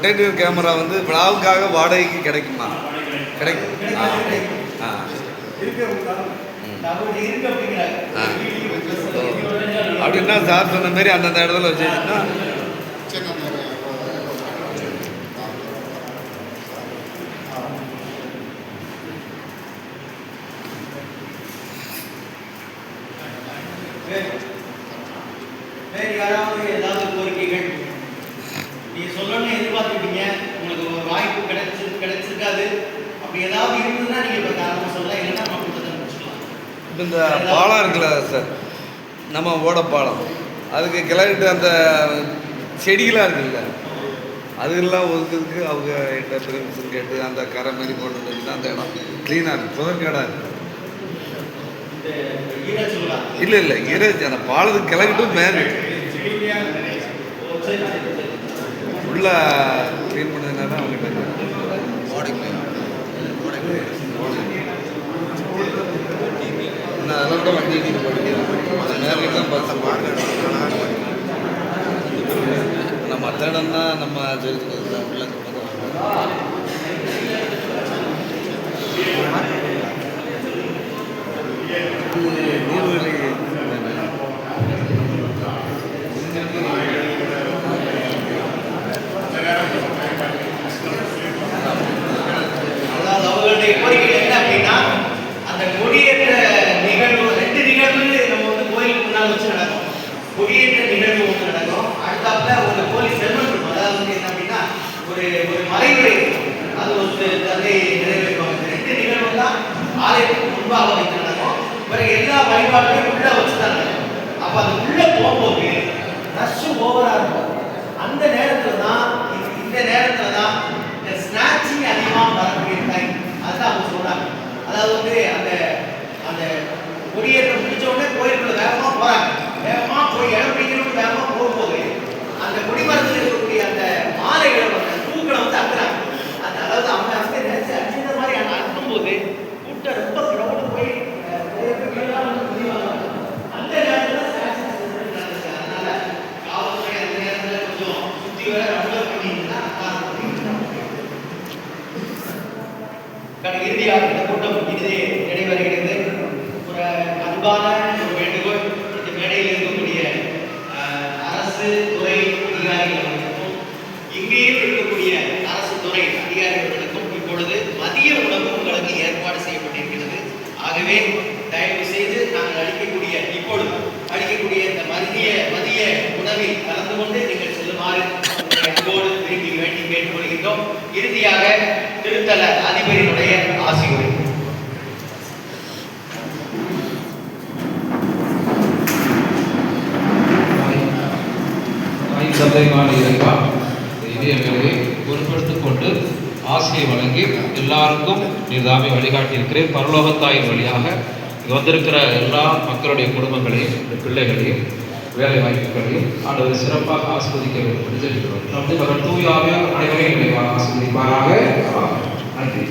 Rotative camera வந்து விழாவுக்காக வாடகைக்கு கிடைக்குமா? கிடைக்கும். அப்படின்னா சார் சொன்ன மாதிரி அந்தந்த இடத்துல வச்சுன்னா வேறு யாராவது ஏதாவது கோரிக்கைகள் நீங்கள் சொல்லணும்னு எதிர்பார்த்துட்டீங்க, உங்களுக்கு ஒரு வாய்ப்பு கிடைச்சிருக்காது, அப்படி ஏதாவது இருந்ததுன்னா நீங்கள் இப்போ காரணமாக சொல்லலாம், இல்லைன்னா நம்ம கூட்டத்தை முடிச்சுக்கலாம். இப்போ இந்த பாலம் இருக்குல்ல சார், நம்ம ஓட பாலம், அதுக்கு கிளறிட்டு அந்த செடிகளாக இருக்குல்ல, அதுக்கெல்லாம் ஒதுக்கிறதுக்கு அவங்க கிட்ட பெர்மிஷன் கேட்டு அந்த கரை மாதிரி போட்டுருந்துச்சுன்னா அந்த இடம் க்ளீனாக இருக்குது, புதற்காடாக இருக்குது. இல்லை இல்லை ஈரேஜ் அந்த பாலத்துக்கு கிளறிட்டும் மேலே உள்ள க்ளீன் பண்ணதுனால தான் அவங்ககிட்ட அதெல்லாம் கூட வண்டி நேரம் பஸ் மற்ற இடம் தான் நம்ம உள்ள நீர்வழி அதாவது அவர்களுடைய கோரிக்கை என்ன அப்படின்னா, அந்த கொடியேற்ற நிகழ்வு 2 நிகழ்வு நம்ம வந்து கோயிலுக்கு முன்னால் வச்சு நடக்கும். கொடியேற்ற நிகழ்வு ஒன்று நடக்கும், அடுத்தாப்புல ஒரு போலீஸ் செல்வன் இருக்கும். அதாவது வந்து என்ன அப்படின்னா ஒரு மறைவுரை, அது ஒரு தந்தை நிறைவேற்றுவாங்க. 2 நிகழ்வு தான் ஆலயத்துக்கு முன்பாக வைத்து நடக்கும். பிறகு எல்லா வழிபாடுகளும் உள்ள வச்சுதான் நடக்கும். அப்ப அது உள்ள போகும்போது ரஷ் ஓவரா இருக்கும். அந்த நேரத்துல தான் இந்த நேரத்துல தான் இந்த ஸ்நாச்சிங் அதிகமாக வரக்கூடிய டைம். அதுதான் அவங்க சொல்றாங்க. அதாவது வந்து அந்த அந்த கொடியேற்றம் முடிச்ச உடனே கோயிலுக்குள்ள வேகமா போறாங்க, வேகமா போய் இடம் பிடிக்கணும்னு வேகமா போகும்போது அந்த கொடிமரத்தில் இருக்கக்கூடிய அந்த மாலைகளை பூக்களை வந்து அக்குறாங்க. அந்த அதாவது அவங்க வந்து நினைச்சு அந்த மாதிரி அனுப்பும் போது கூட்டம் ரொம்ப கிரௌண்ட் போய் அந்த நேரத்தில் அதனால காவல்துறை அந்த நேரத்தில் கொஞ்சம் சுத்தி வர அனுபவம் பண்ணிங்கன்னா இறுதியாக இந்த கூட்டம் இது நடைபெறுகிறது. ஒரு அன்பான ஒரு வேண்டுகோள், இந்த மேடையில் இருக்கக்கூடிய அரசு துறை அதிகாரிகளுக்கும் இங்கேயும் இருக்கக்கூடிய அரசு துறை அதிகாரிகளுக்கும் இப்பொழுது மதிய உணவு உங்களுக்கு ஏற்பாடு செய்யப்பட்டிருக்கிறது. ஆகவே தயவு செய்து நாங்கள் இப்பொழுது அளிக்கக்கூடிய இந்த மதிய உணவில் கலந்து கொண்டு நீங்கள் செல்லுமாறு அன்போடு விரும்பி வேண்டி கேட்டுக்கொள்கின்றோம். இறுதியாக திருத்தல அதிபரினுடைய ஆசியுரை. இதயங்களை பொருட்படுத்திக் கொண்டு ஆசியை வழங்கி எல்லாருக்கும் நீர்தாமே வழிகாட்டியிருக்கிறேன். பரலோகத்தாயின் வழியாக வந்திருக்கிற எல்லா மக்களுடைய குடும்பங்களையும் பிள்ளைகளையும் வேலை வாய்ப்புகளையும் ஆண்டவர் சிறப்பாக ஆஸ்வதிக்க வேண்டும் என்று தெரிவிக்கிறோம். தூயாவே அனைவரையும் ஆஸ்வதிப்பாராக. நன்றி.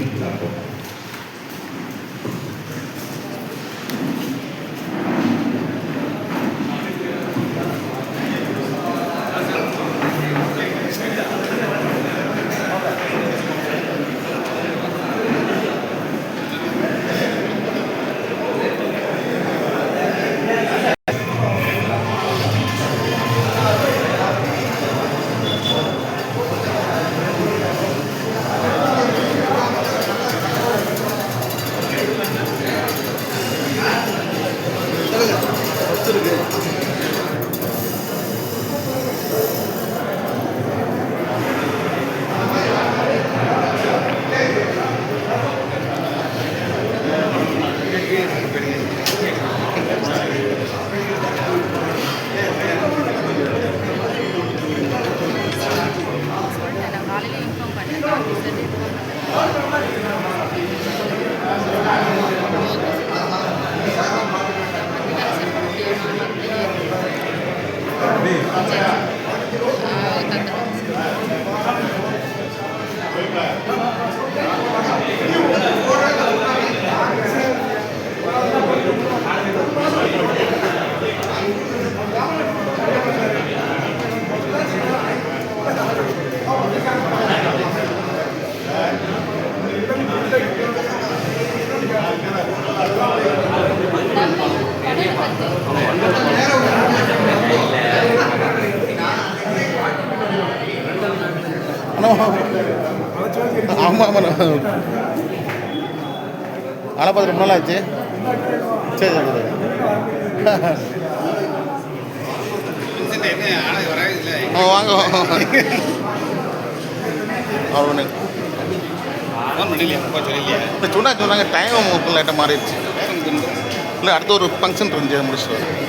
ஆமாம் ஆமாம். ஆனால் பார்த்து ரொம்ப நாள் ஆச்சு. சரி சரி வாங்க அவனு சொன்னாங்க டைம் லேட்டாக மாறிடுச்சு. இல்லை அடுத்த ஒரு ஃபங்க்ஷன் இருந்துச்சு, முடிச்சுட்டு